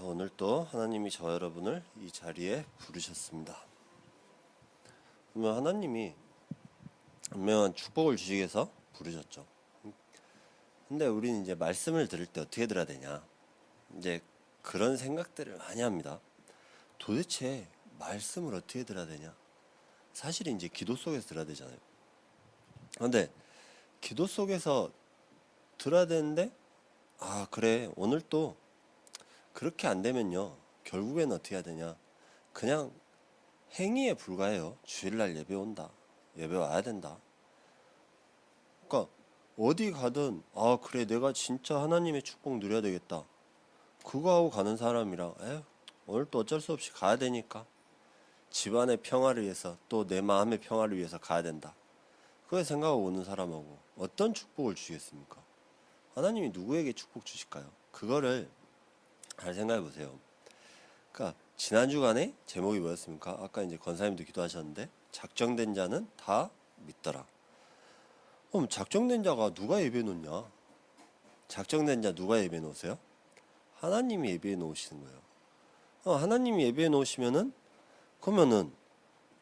오늘 또 하나님이 저 여러분을 이 자리에 부르셨습니다. 그러면 하나님이 분명한 축복을 주시기 위해서 부르셨죠. 근데 우리는 이제 말씀을 들을 때 어떻게 들어야 되냐, 이제 그런 생각들을 많이 합니다. 도대체 말씀을 어떻게 들어야 되냐? 사실은 이제 기도 속에서 들어야 되잖아요. 근데 기도 속에서 들어야 되는데, 그래, 오늘 또 그렇게 안 되면요, 결국에는 어떻게 해야 되냐, 그냥 행위에 불과해요. 주일날 예배 온다, 예배 와야 된다. 그러니까 어디 가든 그래, 내가 진짜 하나님의 축복 누려야 되겠다, 그거 하고 가는 사람이랑 오늘 또 어쩔 수 없이 가야 되니까, 집안의 평화를 위해서, 또 내 마음의 평화를 위해서 가야 된다, 그걸 생각하고 오는 사람하고 어떤 축복을 주시겠습니까? 하나님이 누구에게 축복 주실까요? 그거를 잘 생각해 보세요. 그러니까 지난 주간에 제목이 뭐였습니까? 아까 이제 권사님도 기도하셨는데, 작정된 자는 다 믿더라. 그럼 작정된 자가 누가 예배해 놓냐? 작정된 자 누가 예배해 놓으세요? 하나님이 예배해 놓으시는 거예요. 하나님이 예배해 놓으시면은, 그러면은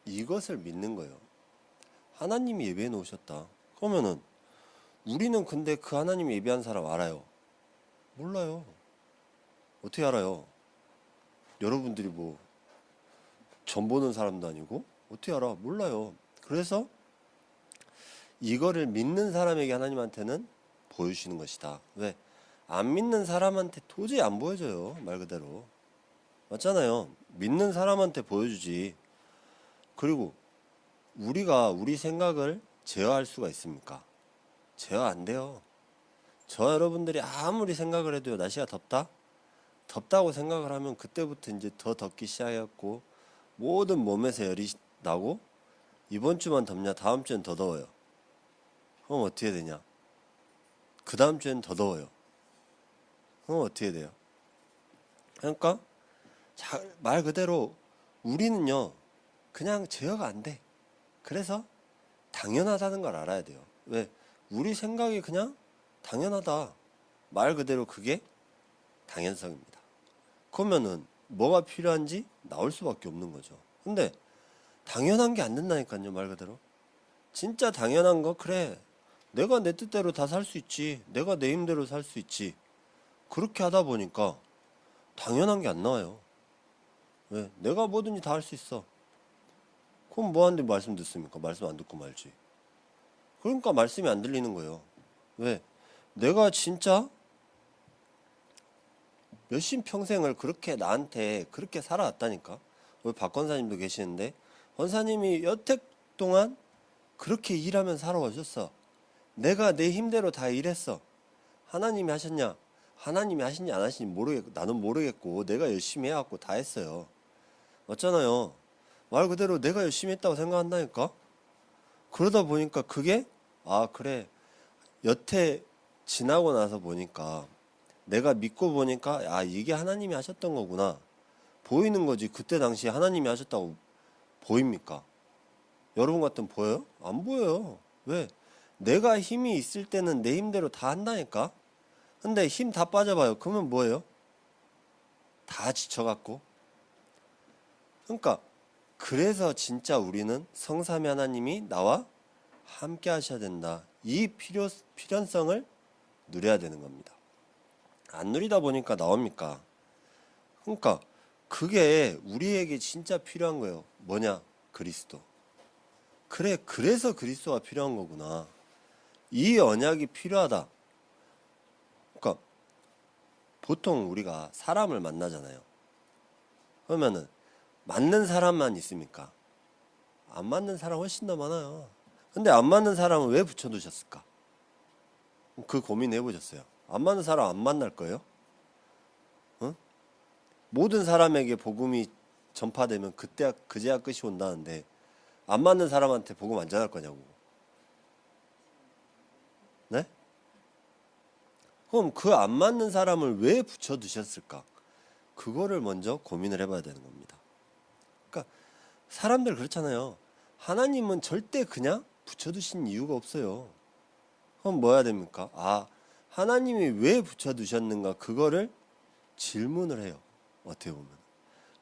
이것을 믿는 거예요. 하나님이 예배해 놓으셨다. 그러면은 우리는 근데 그 하나님이 예배한 사람 알아요? 몰라요. 어떻게 알아요? 여러분들이 뭐 전 보는 사람도 아니고 어떻게 알아? 몰라요. 그래서 이거를 믿는 사람에게 하나님한테는 보여주시는 것이다. 왜? 안 믿는 사람한테 도저히 안 보여줘요. 말 그대로. 맞잖아요. 믿는 사람한테 보여주지. 그리고 우리가 우리 생각을 제어할 수가 있습니까? 제어 안 돼요. 저 여러분들이 아무리 생각을 해도요, 날씨가 덥다? 덥다고 생각을 하면 그때부터 이제 더 덥기 시작했고, 모든 몸에서 열이 나고, 이번 주만 덥냐, 다음 주엔 더 더워요. 그럼 어떻게 되냐? 그 다음 주엔 더 더워요. 그럼 어떻게 돼요? 그러니까 말 그대로 우리는요, 그냥 제어가 안 돼. 그래서 당연하다는 걸 알아야 돼요. 왜? 우리 생각이 그냥 당연하다. 말 그대로 그게 당연성입니다. 그러면은 뭐가 필요한지 나올 수밖에 없는 거죠. 근데 당연한 게 안 된다니까요. 말 그대로. 진짜 당연한 거, 그래, 내가 내 뜻대로 다 살 수 있지, 내가 내 힘대로 살 수 있지, 그렇게 하다 보니까 당연한 게 안 나와요. 왜? 내가 뭐든지 다 할 수 있어. 그럼 뭐 하는데 말씀 듣습니까? 말씀 안 듣고 말지. 그러니까 말씀이 안 들리는 거예요. 왜? 내가 진짜 몇십 평생을 그렇게 나한테 그렇게 살아왔다니까. 우리 박 권사님도 계시는데, 권사님이 여태 동안 그렇게 일하면 살아오셨어. 내가 내 힘대로 다 일했어. 하나님이 하셨냐? 하나님이 하시냐 안 하시냐 모르겠고, 나는 모르겠고, 내가 열심히 해갖고 다 했어요. 맞잖아요. 말 그대로 내가 열심히 했다고 생각한다니까. 그러다 보니까 그게, 그래, 여태 지나고 나서 보니까, 내가 믿고 보니까 이게 하나님이 하셨던 거구나 보이는 거지. 그때 당시에 하나님이 하셨다고 보입니까? 여러분 같으면 보여요? 안 보여요. 왜? 내가 힘이 있을 때는 내 힘대로 다 한다니까. 근데 힘 다 빠져봐요. 그러면 뭐예요? 다 지쳐갖고. 그러니까 그래서 진짜 우리는 성삼위 하나님이 나와 함께 하셔야 된다, 이 필연성을 누려야 되는 겁니다. 안 누리다 보니까 나옵니까? 그러니까 그게 우리에게 진짜 필요한 거예요. 뭐냐? 그리스도. 그래, 그래서 그리스도가 필요한 거구나. 이 언약이 필요하다. 그러니까 보통 우리가 사람을 만나잖아요. 그러면은 맞는 사람만 있습니까? 안 맞는 사람 훨씬 더 많아요. 근데 안 맞는 사람은 왜 붙여두셨을까? 그 고민해 보셨어요? 안 맞는 사람 안 만날 거예요? 응? 모든 사람에게 복음이 전파되면 그제야 끝이 온다는데, 안 맞는 사람한테 복음 안 전할 거냐고. 네? 그럼 그 안 맞는 사람을 왜 붙여두셨을까? 그거를 먼저 고민을 해봐야 되는 겁니다. 그러니까 사람들 그렇잖아요. 하나님은 절대 그냥 붙여두신 이유가 없어요. 그럼 뭐 해야 됩니까? 하나님이 왜 붙여두셨는가, 그거를 질문을 해요. 어떻게 보면.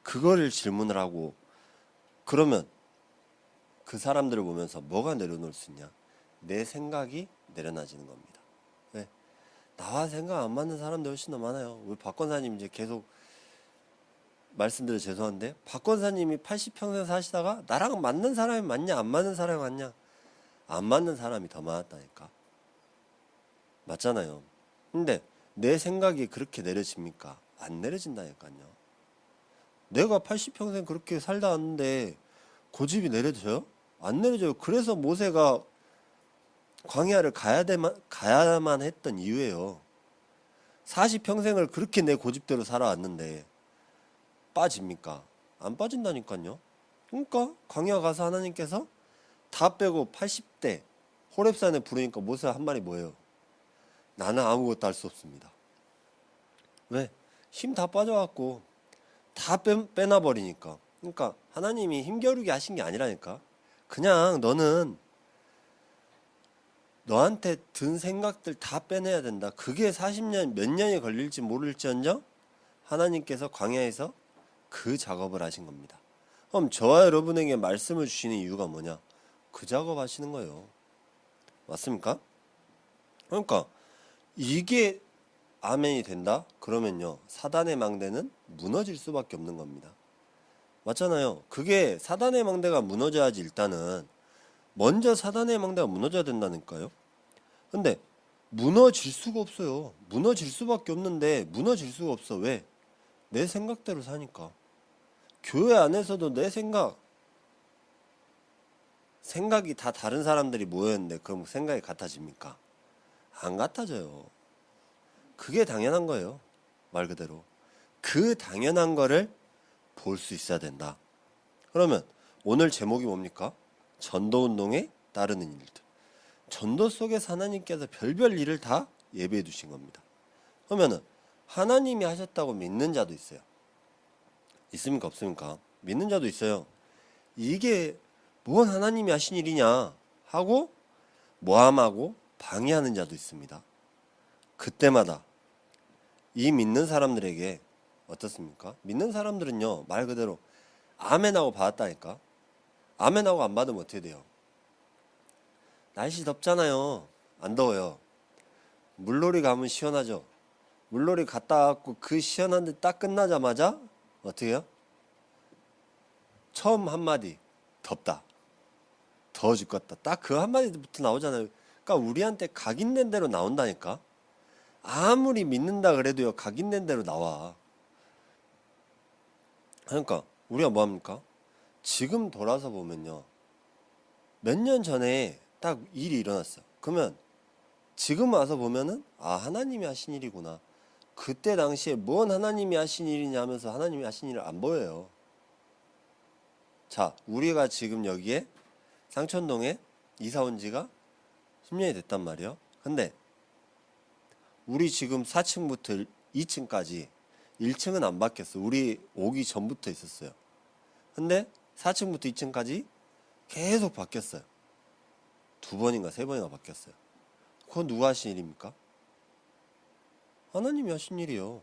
그거를 질문을 하고, 그러면 그 사람들을 보면서 뭐가 내려놓을 수 있냐? 내 생각이 내려놔지는 겁니다. 왜? 나와 생각 안 맞는 사람들 훨씬 더 많아요. 우리 박 권사님 이제 계속 말씀드려 죄송한데, 박 권사님이 80평생 사시다가 나랑 맞는 사람이 맞냐 안 맞는 사람이 맞냐? 안 맞는 사람이 더 많았다니까. 맞잖아요. 근데 내 생각이 그렇게 내려집니까? 안 내려진다니까요. 내가 80평생 그렇게 살다 왔는데 고집이 내려져요? 안 내려져요. 그래서 모세가 광야를 가야만 했던 이유예요. 40평생을 그렇게 내 고집대로 살아왔는데 빠집니까? 안 빠진다니까요. 그러니까 광야 가서 하나님께서 다 빼고 80대 호렙산에 부르니까 모세 한 말이 뭐예요? 나는 아무것도 할 수 없습니다. 왜? 힘 다 빠져갖고 다 빼놔버리니까. 그러니까 하나님이 힘겨루게 하신 게 아니라니까. 그냥 너는 너한테 든 생각들 다 빼내야 된다. 그게 40년 몇 년이 걸릴지 모를지언정 하나님께서 광야에서 그 작업을 하신 겁니다. 그럼 저와 여러분에게 말씀을 주시는 이유가 뭐냐? 그 작업 하시는 거예요. 맞습니까? 그러니까 이게 아멘이 된다? 그러면요, 사단의 망대는 무너질 수밖에 없는 겁니다. 맞잖아요. 그게 사단의 망대가 무너져야지. 일단은 먼저 사단의 망대가 무너져야 된다니까요. 근데 무너질 수가 없어요. 무너질 수밖에 없는데 무너질 수가 없어. 왜? 내 생각대로 사니까. 교회 안에서도 내 생각이 다 다른 사람들이 모였는데 그럼 생각이 같아집니까? 안 같아져요. 그게 당연한 거예요. 말 그대로. 그 당연한 거를 볼 수 있어야 된다. 그러면 오늘 제목이 뭡니까? 전도운동에 따르는 일들. 전도 속에서 하나님께서 별별 일을 다 예배해 두신 겁니다. 그러면은 하나님이 하셨다고 믿는 자도 있어요. 있습니까? 없습니까? 믿는 자도 있어요. 이게 뭔 하나님이 하신 일이냐 하고 모함하고 방해하는 자도 있습니다. 그때마다 이 믿는 사람들에게 어떻습니까? 믿는 사람들은요, 말 그대로 아멘하고 받았다니까. 아멘하고 안 받으면 어떻게 돼요? 날씨 덥잖아요. 안 더워요. 물놀이 가면 시원하죠. 물놀이 갔다 왔고 그 시원한데 딱 끝나자마자 어떻게 해요? 처음 한마디 덥다. 더워 죽겠다. 딱 그 한마디부터 나오잖아요. 그러니까 우리한테 각인된 대로 나온다니까. 아무리 믿는다 그래도요, 각인된 대로 나와. 그러니까 우리가 뭐합니까? 지금 돌아서 보면요, 몇 년 전에 딱 일이 일어났어. 그러면 지금 와서 보면은 하나님이 하신 일이구나. 그때 당시에 뭔 하나님이 하신 일이냐 하면서 하나님이 하신 일을 안 보여요. 자, 우리가 지금 여기에 상천동에 이사 온 지가 10년이 됐단 말이에요. 근데 우리 지금 4층부터 2층까지 1층은 안 바뀌었어. 우리 오기 전부터 있었어요. 근데 4층부터 2층까지 계속 바뀌었어요. 2번인가 3번인가 바뀌었어요. 그건 누가 하신 일입니까? 하나님이 하신 일이요.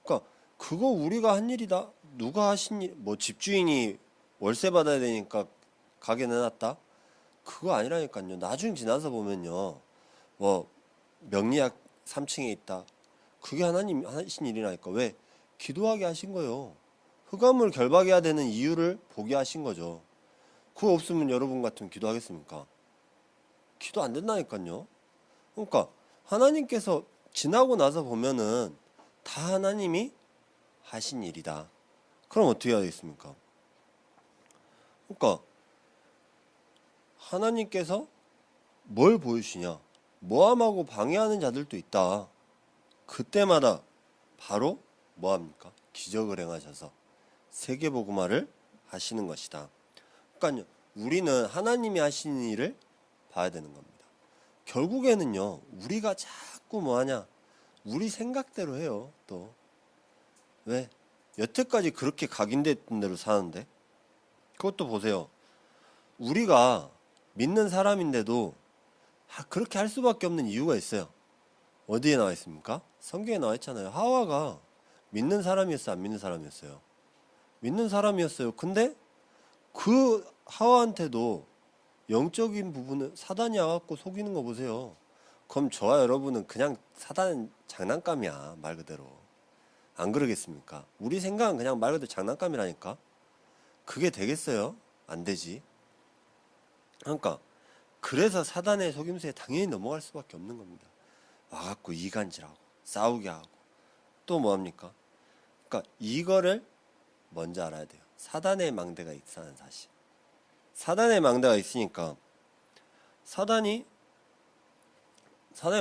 그러니까 그거 우리가 한 일이다. 누가 하신 일, 뭐 집주인이 월세 받아야 되니까 가게 내놨다? 그거 아니라니까요. 나중 지나서 보면요, 뭐 명리학 3층에 있다. 그게 하나님 하신 일이라니까. 왜? 기도하게 하신 거예요. 흑암을 결박해야 되는 이유를 보게 하신 거죠. 그거 없으면 여러분 같으면 기도하겠습니까? 기도 안 된다니까요. 그러니까 하나님께서 지나고 나서 보면은 다 하나님이 하신 일이다. 그럼 어떻게 해야 되겠습니까? 그러니까 하나님께서 뭘 보여주시냐? 모함하고 방해하는 자들도 있다. 그때마다 바로 뭐합니까? 기적을 행하셔서 세계복음화를 하시는 것이다. 그러니까 우리는 하나님이 하시는 일을 봐야 되는 겁니다. 결국에는요, 우리가 자꾸 뭐하냐? 우리 생각대로 해요. 또 왜? 여태까지 그렇게 각인됐던 대로 사는데. 그것도 보세요. 우리가 믿는 사람인데도 그렇게 할 수밖에 없는 이유가 있어요. 어디에 나와 있습니까? 성경에 나와 있잖아요. 하와가 믿는 사람이었어요? 안 믿는 사람이었어요? 믿는 사람이었어요. 근데 그 하와한테도 영적인 부분은 사단이 와갖고 속이는 거 보세요. 그럼 저와 여러분은 그냥 사단 장난감이야, 말 그대로. 안 그러겠습니까? 우리 생각은 그냥 말 그대로 장난감이라니까. 그게 되겠어요? 안 되지. 그러니까 그래서 사단의 속임수에 당연히 넘어갈 수밖에 없는 겁니다. 와갖고 이간질하고 싸우게 하고 또 뭐합니까? 그러니까 이거를 먼저 알아야 돼요. 사단의 망대가 있다는 사실. 사단의 망대가 있으니까 사단의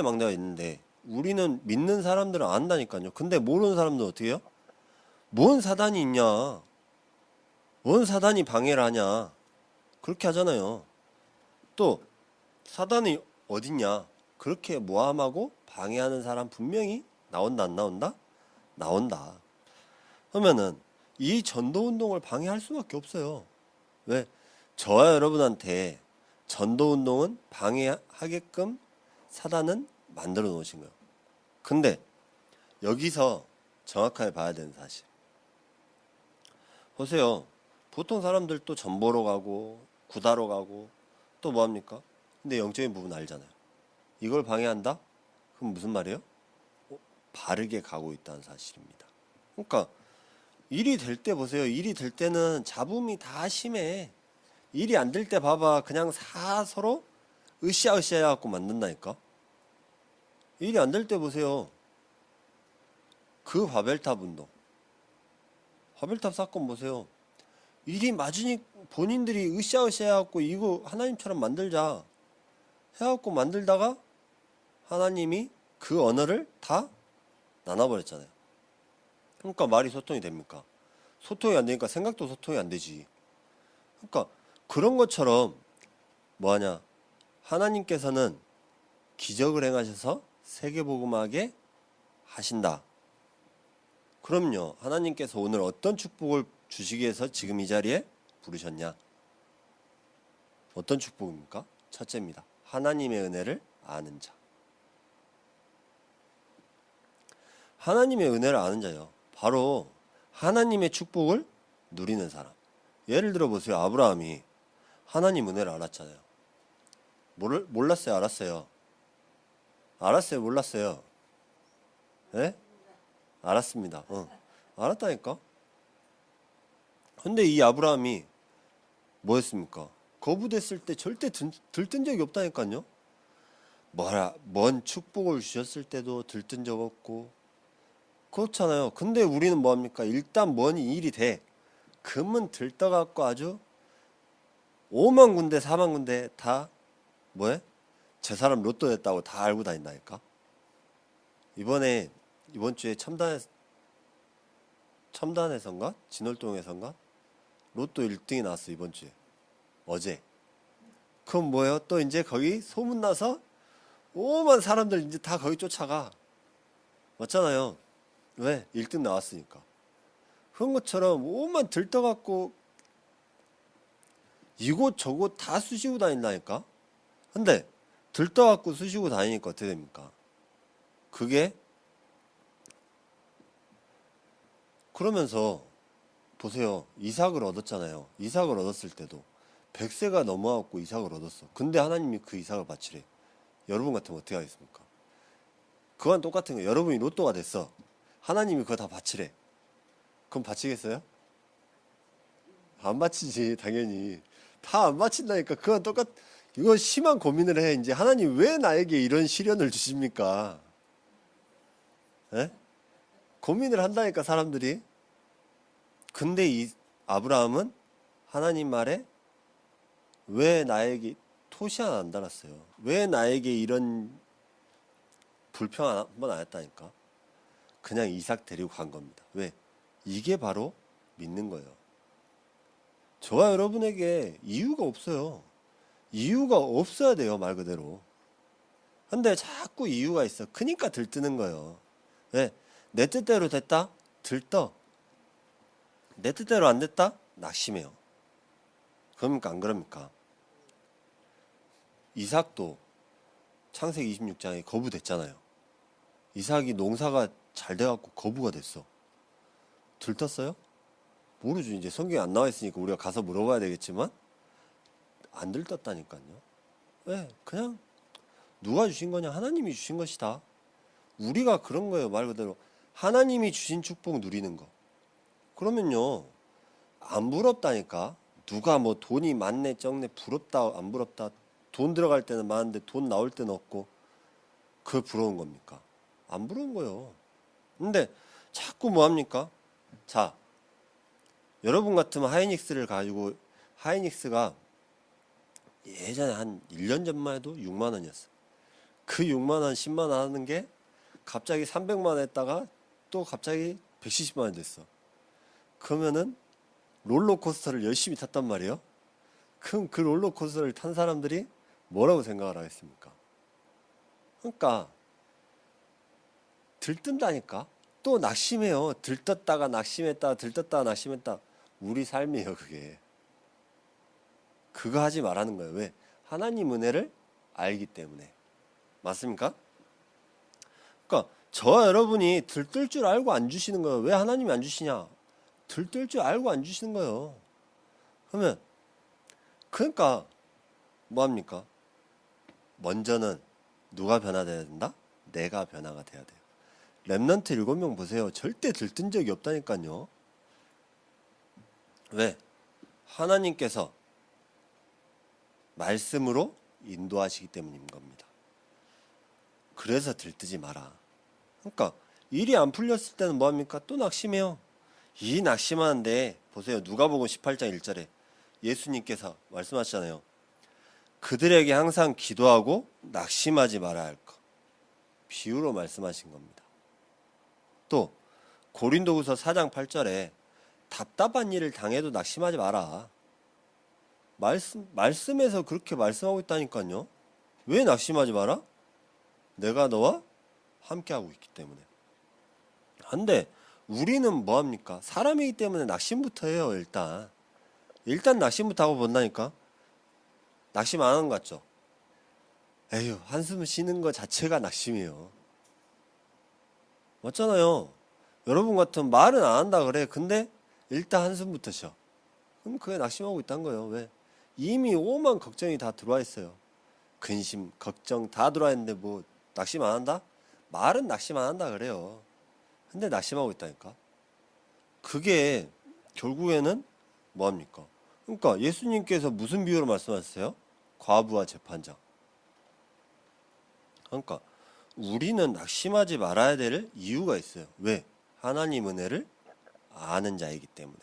망대가 있는데 우리는 믿는 사람들은 안다니까요. 근데 모르는 사람들은 어떻게 해요? 뭔 사단이 있냐? 뭔 사단이 방해를 하냐? 그렇게 하잖아요. 또 사단이 어딨냐? 그렇게 모함하고 방해하는 사람 분명히 나온다 안 나온다? 나온다. 그러면은 이 전도운동을 방해할 수밖에 없어요. 왜? 저와 여러분한테 전도운동은 방해하게끔 사단은 만들어 놓으신 거예요. 근데 여기서 정확하게 봐야 되는 사실. 보세요. 보통 사람들 또 전보러 가고 구다로 가고 또 뭐합니까? 근데 영적인 부분 알잖아요. 이걸 방해한다? 그럼 무슨 말이에요? 바르게 가고 있다는 사실입니다. 그러니까 일이 될 때 보세요. 일이 될 때는 잡음이 다 심해. 일이 안 될 때 봐봐. 그냥 서로 으쌰으쌰 해갖고 만든다니까. 일이 안 될 때 보세요. 그 바벨탑 운동. 바벨탑 사건 보세요. 일이 맞으니 본인들이 으쌰으쌰 해갖고 이거 하나님처럼 만들자 해갖고 만들다가 하나님이 그 언어를 다 나눠버렸잖아요. 그러니까 말이 소통이 됩니까? 소통이 안 되니까 생각도 소통이 안 되지. 그러니까 그런 것처럼 뭐하냐? 하나님께서는 기적을 행하셔서 세계복음하게 하신다. 그럼요. 하나님께서 오늘 어떤 축복을 주시기 위해서 지금 이 자리에 부르셨냐? 어떤 축복입니까? 첫째입니다. 하나님의 은혜를 아는 자. 하나님의 은혜를 아는 자요. 바로 하나님의 축복을 누리는 사람. 예를 들어 보세요. 아브라함이 하나님 은혜를 알았잖아요. 몰랐어요? 알았어요? 알았어요? 몰랐어요? 예? 알았습니다. 알았다니까? 근데 이 아브라함이 뭐였습니까? 거부됐을 때 절대 들뜬 적이 없다니까요? 먼 축복을 주셨을 때도 들뜬 적 없고, 그렇잖아요. 근데 우리는 뭐합니까? 일단 뭔 일이 돼. 금은 들떠갖고 아주 5만 군데 4만 군데 다 뭐해? 제 사람 로또 됐다고 다 알고 다닌다니까. 이번 주에 첨단에선가 진월동에선가 로또 1등이 나왔어. 이번 주에 어제. 그럼 뭐예요? 또 이제 거기 소문나서 5만 사람들 이제 다 거기 쫓아가. 맞잖아요. 왜? 1등 나왔으니까. 그런 것처럼 5만 들떠갖고 이곳 저곳 다 쑤시고 다닌다니까. 근데 들떠갖고 쑤시고 다니니까 어떻게 됩니까? 그게 그러면서 보세요. 이삭을 얻었잖아요. 이삭을 얻었을 때도 100세가 넘어갖고 이삭을 얻었어. 근데 하나님이 그 이삭을 바치래. 여러분 같으면 어떻게 하겠습니까? 그건 똑같은 거예요. 여러분이 로또가 됐어. 하나님이 그거 다 바치래. 그럼 바치겠어요? 안 바치지, 당연히. 다 안 바친다니까. 그건 이거 심한 고민을 해. 이제 하나님 왜 나에게 이런 시련을 주십니까? 에? 고민을 한다니까, 사람들이. 근데 이 아브라함은 하나님 말에 왜 나에게 토시 하나 안 달았어요? 왜 나에게 이런 불평 한번 안 했다니까? 그냥 이삭 데리고 간 겁니다. 왜? 이게 바로 믿는 거예요. 저와 여러분에게 이유가 없어요. 이유가 없어야 돼요, 말 그대로. 근데 자꾸 이유가 있어. 그러니까 들뜨는 거예요. 왜? 내 뜻대로 됐다? 들떠. 내 뜻대로 안 됐다? 낙심해요. 그럽니까? 안 그럽니까? 이삭도 창세기 26장에 거부됐잖아요. 이삭이 농사가 잘 돼갖고 거부가 됐어. 들떴어요? 모르죠. 이제 성경에 안 나와 있으니까 우리가 가서 물어봐야 되겠지만 안 들떴다니까요. 왜? 그냥 누가 주신 거냐? 하나님이 주신 것이다. 우리가 그런 거예요. 말 그대로 하나님이 주신 축복 누리는 거. 그러면요 안 부럽다니까. 누가 뭐 돈이 많네 적네 부럽다 안 부럽다. 돈 들어갈 때는 많은데 돈 나올 때는 없고 그걸 부러운 겁니까? 안 부러운 거예요. 근데 자꾸 뭐 합니까? 자, 여러분 같으면 하이닉스를 가지고, 하이닉스가 예전에 한 1년 전만 해도 6만 원이었어. 그 6만 원, 10만 원 하는 게 갑자기 300만 원 했다가 또 갑자기 170만 원 됐어. 그러면은 롤러코스터를 열심히 탔단 말이에요. 그럼 그 롤러코스터를 탄 사람들이 뭐라고 생각을 하겠습니까? 그러니까 들뜬다니까. 또 낙심해요. 들떴다가 낙심했다, 들떴다가 낙심했다. 우리 삶이에요, 그게. 그거 하지 말라는 거예요. 왜? 하나님 은혜를 알기 때문에. 맞습니까? 그러니까 저와 여러분이 들뜰 줄 알고 안 주시는 거예요. 왜 하나님이 안 주시냐? 들뜰 줄 알고 안 주시는 거예요. 그러면 그러니까 뭐 합니까? 먼저는 누가 변화돼야 된다? 내가 변화가 돼야 돼요. 렘넌트 7명 보세요. 절대 들뜬 적이 없다니까요. 왜? 하나님께서 말씀으로 인도하시기 때문인 겁니다. 그래서 들뜨지 마라. 그러니까 일이 안 풀렸을 때는 뭐합니까? 또 낙심해요. 이 낙심하는데 보세요. 누가복음 18장 1절에 예수님께서 말씀하시잖아요. 그들에게 항상 기도하고 낙심하지 말아야 할 것. 비유로 말씀하신 겁니다. 또 고린도후서 4장 8절에 답답한 일을 당해도 낙심하지 마라. 말씀에서 그렇게 말씀하고 있다니까요. 왜 낙심하지 마라? 내가 너와 함께하고 있기 때문에. 근데 우리는 뭐합니까? 사람이기 때문에 낙심부터 해요. 일단 낙심부터 하고 본다니까. 낙심 안 하는 것 같죠? 에휴, 한숨 쉬는 것 자체가 낙심이에요. 맞잖아요. 여러분 같으면 말은 안 한다 그래. 근데 일단 한숨부터 쉬어. 그럼 그게 낙심하고 있다는 거예요. 왜? 이미 오만 걱정이 다 들어와 있어요. 근심, 걱정 다 들어와 있는데 뭐 낙심 안 한다? 말은 낙심 안 한다 그래요. 근데 낙심하고 있다니까. 그게 결국에는 뭐합니까? 그러니까 예수님께서 무슨 비유로 말씀하셨어요? 과부와 재판장. 그러니까 우리는 낙심하지 말아야 될 이유가 있어요. 왜? 하나님 은혜를 아는 자이기 때문에.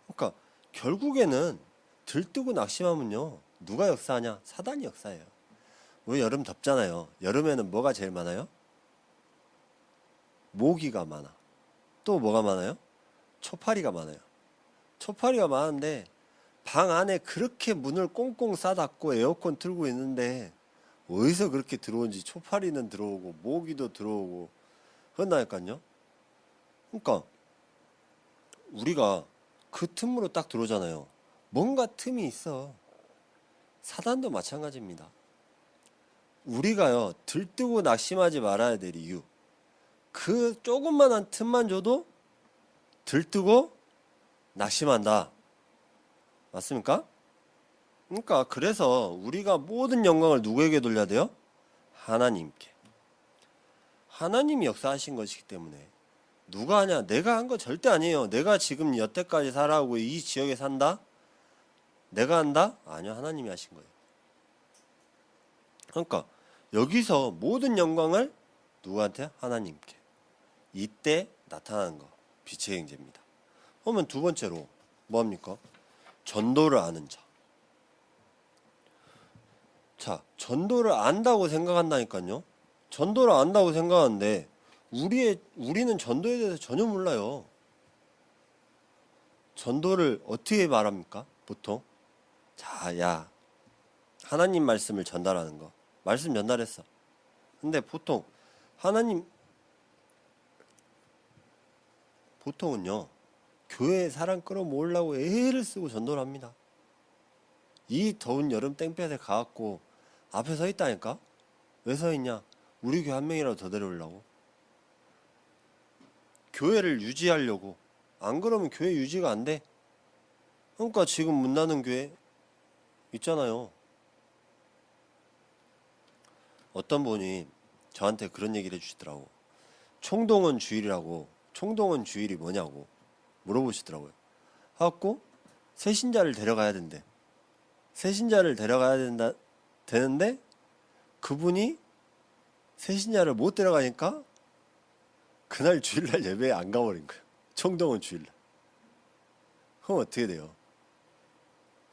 그러니까 결국에는 들뜨고 낙심하면요. 누가 역사하냐? 사단이 역사해요. 왜 여름 덥잖아요. 여름에는 뭐가 제일 많아요? 모기가 많아. 또 뭐가 많아요? 초파리가 많아요. 초파리가 많은데 방 안에 그렇게 문을 꽁꽁 싸닫고 에어컨 틀고 있는데 어디서 그렇게 들어온지 초파리는 들어오고 모기도 들어오고 그런다니까요. 그러니까 우리가 그 틈으로 딱 들어오잖아요. 뭔가 틈이 있어. 사단도 마찬가지입니다. 우리가요 들뜨고 낙심하지 말아야 될 이유, 그 조금만한 틈만 줘도 들뜨고 낙심한다. 맞습니까? 그러니까 그래서 우리가 모든 영광을 누구에게 돌려야 돼요? 하나님께. 하나님이 역사하신 것이기 때문에. 누가 하냐? 내가 한 거 절대 아니에요. 내가 지금 여태까지 살아오고 이 지역에 산다? 내가 한다? 아니요. 하나님이 하신 거예요. 그러니까 여기서 모든 영광을 누구한테? 하나님께. 이때 나타나는 거. 빛의 형제입니다. 그러면 두 번째로 뭐합니까? 전도를 아는 자. 자, 전도를 안다고 생각한다니까요. 전도를 안다고 생각하는데 우리는 전도에 대해서 전혀 몰라요. 전도를 어떻게 말합니까? 보통 자, 야, 하나님 말씀을 전달하는 거. 말씀 전달했어. 근데 보통은요 교회에 사람 끌어모으려고 애를 쓰고 전도를 합니다. 이 더운 여름 땡볕에 가갖고 앞에 서 있다니까. 왜 서 있냐? 우리 교회 한 명이라도 더 데려오려고. 교회를 유지하려고. 안 그러면 교회 유지가 안 돼. 그러니까 지금 문 닫는 교회 있잖아요. 어떤 분이 저한테 그런 얘기를 해주시더라고. 총동원 주일이라고. 총동원 주일이 뭐냐고 물어보시더라고요. 하고 새신자를 데려가야 된대. 새신자를 데려가야 되는데 그분이 새신자를 못 데려가니까 그날 주일날 예배에 안 가버린 거예요. 총동원 주일날. 그럼 어떻게 돼요?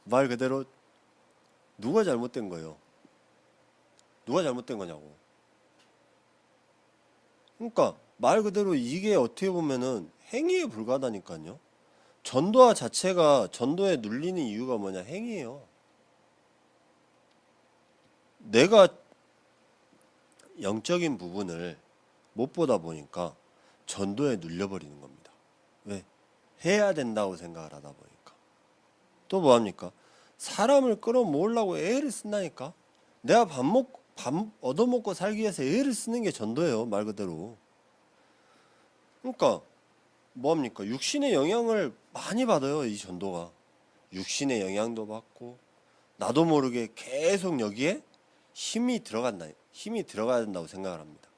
말 그대로 누가 잘못된 거예요? 누가 잘못된 거냐고. 그러니까 말 그대로 이게 어떻게 보면은 행위에 불과하다니까요. 전도화 자체가 전도에 눌리는 이유가 뭐냐? 행위예요. 내가 영적인 부분을 못 보다 보니까 전도에 눌려버리는 겁니다. 왜? 해야 된다고 생각을 하다 보니까. 또 뭐합니까? 사람을 끌어모으려고 애를 쓴다니까. 내가 밥 얻어먹고 살기 위해서 애를 쓰는 게 전도예요. 말 그대로. 그러니까 뭐합니까? 육신의 영향을 많이 받아요. 이 전도가. 육신의 영향도 받고 나도 모르게 계속 여기에 힘이 들어가야 된다고 생각을 합니다.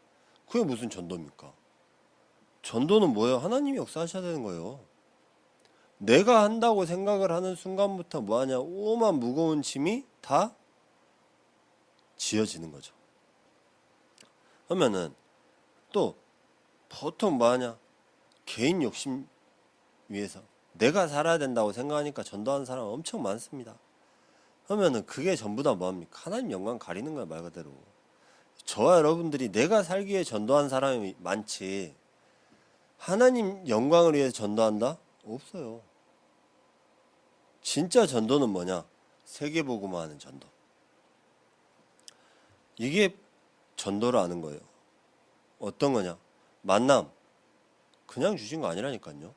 그게 무슨 전도입니까? 전도는 뭐예요? 하나님이 역사하셔야 되는 거예요. 내가 한다고 생각을 하는 순간부터 뭐하냐? 오만 무거운 짐이 다 지어지는 거죠. 그러면은 또 보통 뭐하냐? 개인 욕심 위해서 내가 살아야 된다고 생각하니까 전도하는 사람 엄청 많습니다. 그러면은 그게 전부 다 뭐합니까? 하나님 영광 가리는 거야, 말 그대로. 저와 여러분들이 내가 살기에 전도한 사람이 많지 하나님 영광을 위해서 전도한다? 없어요. 진짜 전도는 뭐냐? 세계복음화 하는 전도. 이게 전도를 아는 거예요. 어떤 거냐? 만남. 그냥 주신 거 아니라니까요.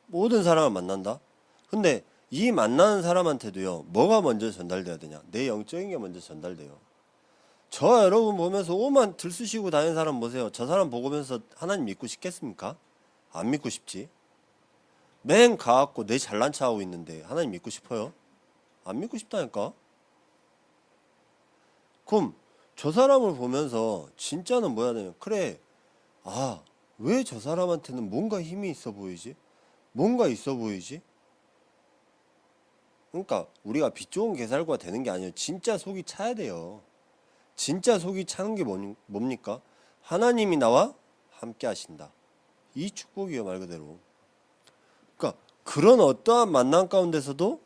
모든 사람을 만난다? 근데 이 만나는 사람한테도요, 뭐가 먼저 전달돼야 되냐? 내 영적인 게 먼저 전달돼요. 저와 여러분 보면서 오만 들쑤시고 다니는 사람 보세요. 저 사람 보면서 하나님 믿고 싶겠습니까? 안 믿고 싶지. 맨 가갖고 내 잘난 체 하고 있는데 하나님 믿고 싶어요? 안 믿고 싶다니까. 그럼 저 사람을 보면서 진짜는 뭐야 되면 그래, 아, 왜 저 사람한테는 뭔가 힘이 있어 보이지? 뭔가 있어 보이지? 그러니까 우리가 빛 좋은 개살구가 되는 게 아니에요. 진짜 속이 차야 돼요. 진짜 속이 차는 게 뭡니까? 하나님이 나와 함께 하신다. 이 축복이에요, 말 그대로. 그러니까 그런 어떠한 만남 가운데서도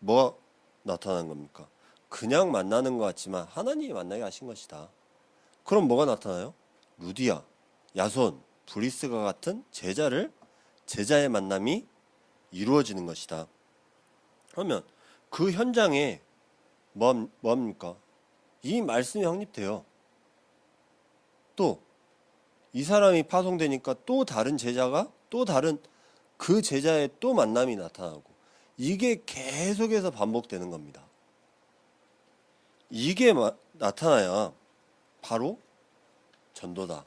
뭐가 나타나는 겁니까? 그냥 만나는 것 같지만 하나님이 만나게 하신 것이다. 그럼 뭐가 나타나요? 루디아, 야손, 브리스가 같은 제자의 만남이 이루어지는 것이다. 그러면 그 현장에 뭐합니까? 이 말씀이 확립돼요. 또 이 사람이 파송되니까 또 다른 제자가 또 다른 그 제자의 또 만남이 나타나고 이게 계속해서 반복되는 겁니다. 이게 나타나야 바로 전도다.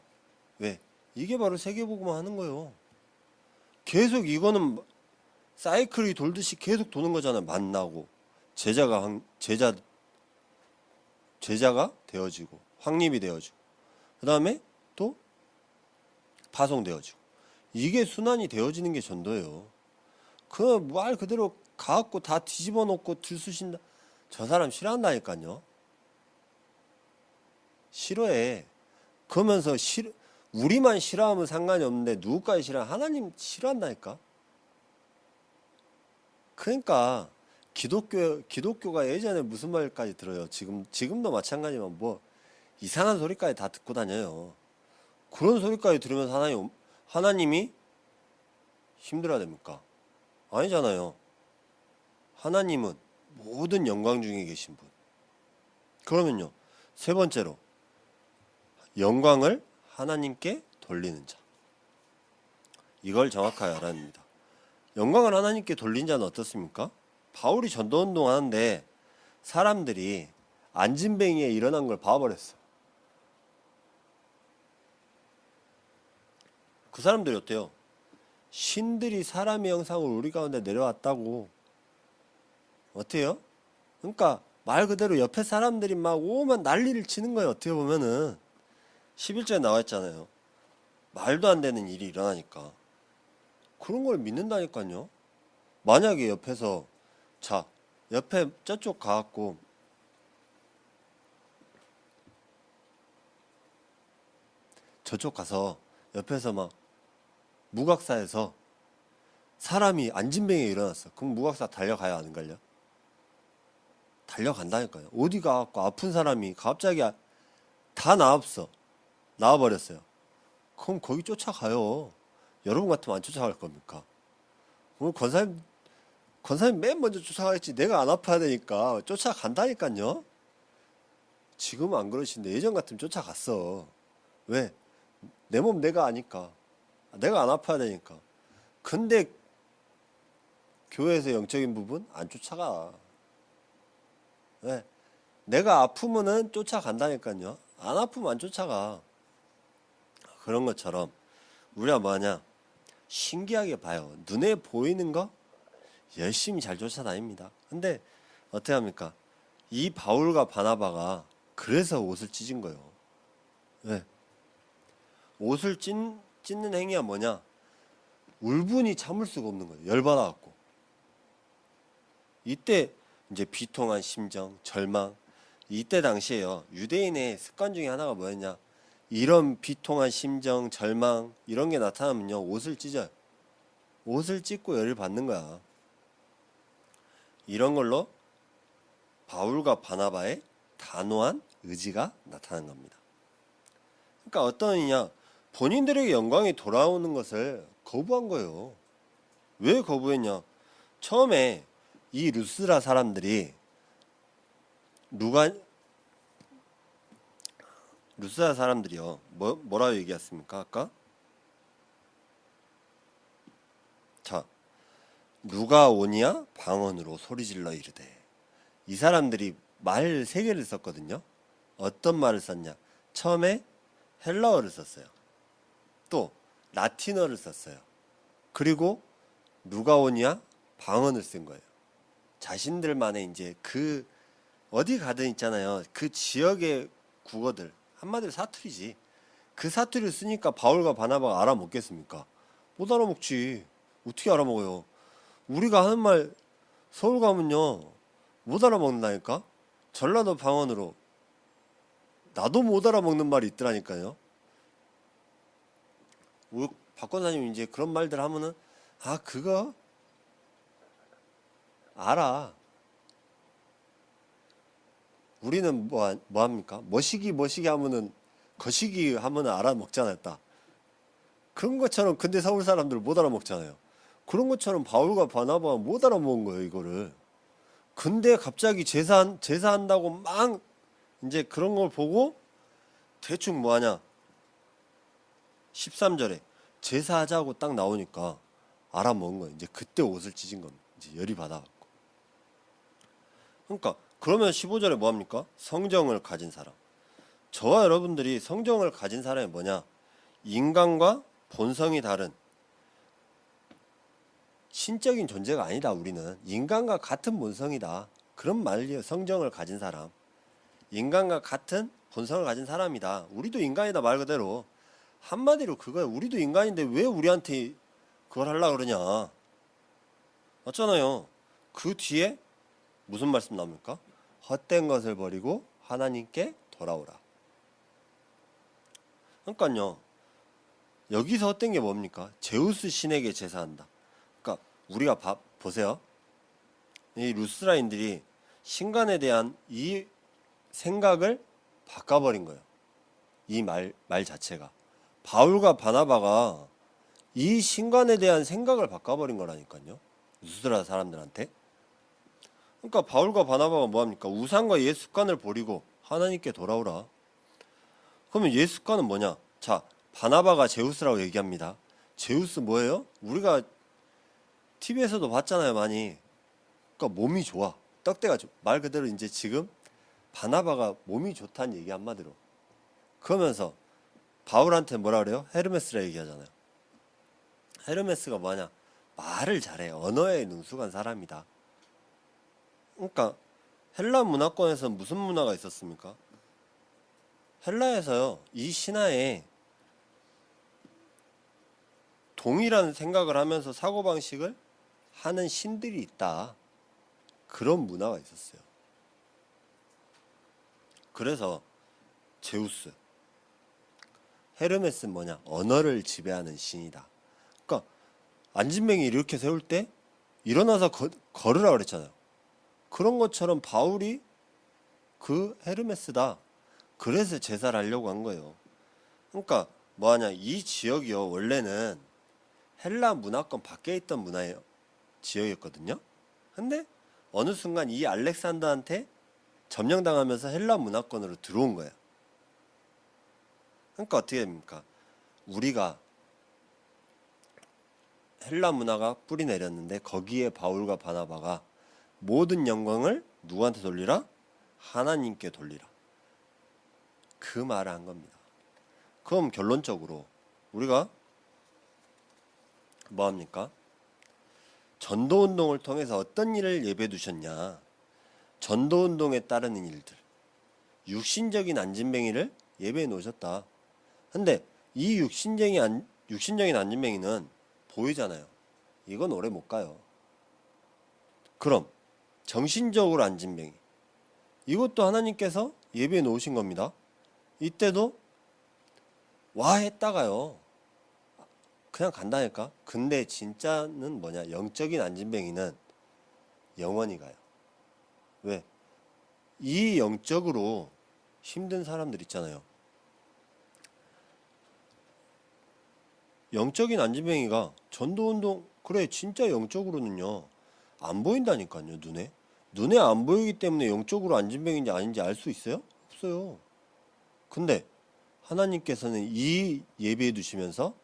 왜? 이게 바로 세계복음화 하는 거예요. 계속 이거는 사이클이 돌듯이 계속 도는 거잖아요. 만나고 제자가 되어지고 확립이 되어지고 그 다음에 또 파송되어지고 이게 순환이 되어지는 게 전도예요. 그 말 그대로 가갖고 다 뒤집어 놓고 들쑤신다. 저 사람 싫어한다니까요. 싫어해. 그러면서 우리만 싫어하면 상관이 없는데 누구까지 싫어하면 하나님 싫어한다니까. 그러니까 기독교가 예전에 무슨 말까지 들어요. 지금도 마찬가지지만 뭐 이상한 소리까지 다 듣고 다녀요. 그런 소리까지 들으면서 하나님이 힘들어야 됩니까? 아니잖아요. 하나님은 모든 영광 중에 계신 분. 그러면요, 세 번째로 영광을 하나님께 돌리는 자. 이걸 정확하게 알아야 합니다. 영광을 하나님께 돌린 자는 어떻습니까? 바울이 전도운동 하는데 사람들이 안진뱅이에 일어난 걸 봐버렸어. 그 사람들이 어때요? 신들이 사람의 형상으로 우리 가운데 내려왔다고. 어때요? 그러니까 말 그대로 옆에 사람들이 막 오만 난리를 치는 거예요. 어떻게 보면은 11절에 나와 있잖아요. 말도 안 되는 일이 일어나니까 그런 걸 믿는다니까요. 만약에 옆에서 자 옆에 저쪽 가갖고 저쪽 가서 옆에서 막 무각사에서 사람이 안진뱅이에 일어났어. 그럼 무각사 달려가야 하는 걸요? 달려간다니까요. 어디 가갖고 아픈 사람이 갑자기 다 나왔어. 나와버렸어요. 그럼 거기 쫓아가요. 여러분 같으면 안 쫓아갈 겁니까? 오늘 권사님 맨 먼저 쫓아가겠지. 내가 안 아파야 되니까 쫓아간다니까요. 지금은 안 그러신데 예전 같으면 쫓아갔어. 왜? 내 몸 내가 아니까. 내가 안 아파야 되니까. 근데 교회에서 영적인 부분 안 쫓아가. 왜? 내가 아프면은 쫓아간다니까요. 안 아프면 안 쫓아가. 그런 것처럼 우리가 뭐냐? 신기하게 봐요. 눈에 보이는 거 열심히 잘 쫓아다닙니다. 근데 어떻게 합니까? 이 바울과 바나바가 그래서 옷을 찢은 거예요. 왜? 옷을 찢는 행위가 뭐냐? 울분이 참을 수가 없는 거예요. 열받아갖고. 이때 이제 비통한 심정, 절망. 이때 당시에요. 유대인의 습관 중에 하나가 뭐였냐? 이런 비통한 심정, 절망 이런 게 나타나면요. 옷을 찢어요. 옷을 찢고 열을 받는 거야. 이런 걸로 바울과 바나바의 단호한 의지가 나타난 겁니다. 그러니까 어떤 의냐? 본인들에게 영광이 돌아오는 것을 거부한 거예요. 왜 거부했냐? 처음에 이 루스라 사람들이 루스라 사람들이요. 뭐라고 얘기했습니까? 아까? 자, 누가 오냐? 방언으로 소리질러 이르되. 이 사람들이 말 세 개를 썼거든요. 어떤 말을 썼냐? 처음에 헬라어를 썼어요. 또 라틴어를 썼어요. 그리고 누가 오냐? 방언을 쓴 거예요. 자신들만의 이제 그 어디 가든 있잖아요. 그 지역의 국어들 한마디로 사투리지. 그 사투리를 쓰니까 바울과 바나바가 알아먹겠습니까? 못 알아먹지. 어떻게 알아먹어요? 우리가 하는 말 서울 가면요 못 알아먹는다니까. 전라도 방언으로 나도 못 알아먹는 말이 있더라니까요. 박 권사님 이제 그런 말들 하면은 아 그거 알아. 우리는 뭐 합니까? 머시기 하면은 거시기 하면은 알아먹잖아요. 딱 그런 것처럼. 근데 서울 사람들 못 알아먹잖아요. 그런 것처럼 바울과 바나바가 못 알아먹은 거예요 이거를. 근데 갑자기 제사한다고 막 이제 그런 걸 보고 대충 뭐하냐 13절에 제사하자고 딱 나오니까 알아먹은 거예요. 이제 그때 옷을 찢은 겁니다. 이제 열이 받아갖고. 그러니까 그러면 15절에 뭐합니까? 성정을 가진 사람. 저와 여러분들이 성정을 가진 사람이 뭐냐? 인간과 본성이 다른 신적인 존재가 아니다. 우리는 인간과 같은 본성이다. 그런 말이에요. 성정을 가진 사람. 인간과 같은 본성을 가진 사람이다. 우리도 인간이다. 말 그대로. 한마디로 그거야. 우리도 인간인데 왜 우리한테 그걸 하려고 그러냐. 맞잖아요. 그 뒤에 무슨 말씀 나옵니까? 헛된 것을 버리고 하나님께 돌아오라. 그러니까요. 여기서 헛된 게 뭡니까? 제우스 신에게 제사한다. 그러니까 우리가 보세요. 이 루스라인들이 신간에 대한 이 생각을 바꿔버린 거예요. 이 말 자체가. 바울과 바나바가 이 신간에 대한 생각을 바꿔버린 거라니까요. 루스라 사람들한테. 그러니까 바울과 바나바가 뭐합니까? 우상과 옛 습관을 버리고 하나님께 돌아오라. 그러면 옛 습관은 뭐냐? 자, 바나바가 제우스라고 얘기합니다. 제우스 뭐예요? 우리가 TV에서도 봤잖아요, 많이. 그러니까 몸이 좋아. 떡대가 말 그대로 이제 지금 바나바가 몸이 좋다는 얘기 한마디로. 그러면서 바울한테 뭐라 그래요? 헤르메스라 얘기하잖아요. 헤르메스가 뭐냐? 말을 잘해. 언어에 능숙한 사람이다. 그러니까 헬라 문화권에서 무슨 문화가 있었습니까? 헬라에서요, 이 신화에 동일한 생각을 하면서 사고방식을 하는 신들이 있다. 그런 문화가 있었어요. 그래서 제우스, 헤르메스는 뭐냐? 언어를 지배하는 신이다. 그러니까 안진뱅이 이렇게 세울 때 일어나서 걸으라 그랬잖아요. 그런 것처럼 바울이 그 헤르메스다. 그래서 제사를 하려고 한 거예요. 그러니까 뭐하냐? 이 지역이요, 원래는 헬라 문화권 밖에 있던 문화예요. 지역이었거든요. 근데 어느 순간 이 알렉산더한테 점령당하면서 헬라 문화권으로 들어온 거예요. 그러니까 어떻게 됩니까? 우리가 헬라 문화가 뿌리 내렸는데 거기에 바울과 바나바가 모든 영광을 누구한테 돌리라? 하나님께 돌리라. 그 말을 한 겁니다. 그럼 결론적으로 우리가 뭐합니까? 전도운동을 통해서 어떤 일을 예배해 두셨냐? 전도운동에 따르는 일들, 육신적인 안진뱅이를 예배해 놓으셨다. 근데 이 육신적인 안진뱅이는 보이잖아요. 이건 오래 못 가요. 그럼 정신적으로 안진뱅이, 이것도 하나님께서 예배해 놓으신 겁니다. 이때도 와 했다가요 그냥 간다니까. 근데 진짜는 뭐냐? 영적인 안진뱅이는 영원히 가요. 왜? 이 영적으로 힘든 사람들 있잖아요. 영적인 안진뱅이가 전도운동, 그래 진짜 영적으로는요 안 보인다니까요. 눈에 안 보이기 때문에 영적으로 안진뱅인지 아닌지 알 수 있어요? 없어요. 근데 하나님께서는 이 예배해 두시면서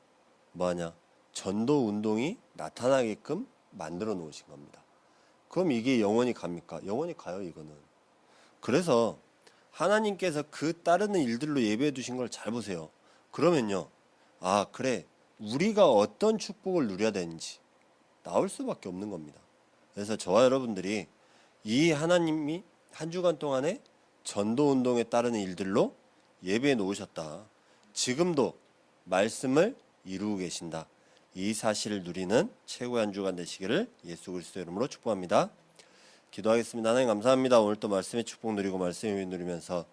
뭐하냐? 전도운동이 나타나게끔 만들어 놓으신 겁니다. 그럼 이게 영원히 갑니까? 영원히 가요. 이거는. 그래서 하나님께서 그 따르는 일들로 예배해 두신 걸 잘 보세요. 그러면요, 아 그래, 우리가 어떤 축복을 누려야 되는지 나올 수밖에 없는 겁니다. 그래서 저와 여러분들이 이 하나님이 한 주간 동안에 전도운동에 따르는 일들로 예배해 놓으셨다. 지금도 말씀을 이루고 계신다. 이 사실을 누리는 최고의 한 주간 되시기를 예수 그리스도 이름으로 축복합니다. 기도하겠습니다. 하나님 감사합니다. 오늘 또 말씀의 축복 누리고 말씀의 유 누리면서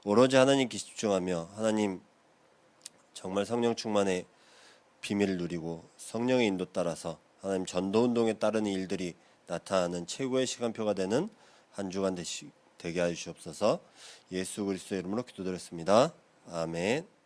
오로지 하나님께 집중하며 하나님 정말 성령 충만의 비밀을 누리고 성령의 인도 따라서 하나님 전도운동에 따르는 일들이 나타나는 최고의 시간표가 되는 한 주간 되게 하여 주시옵소서. 예수 그리스도의 이름으로 기도드렸습니다. 아멘.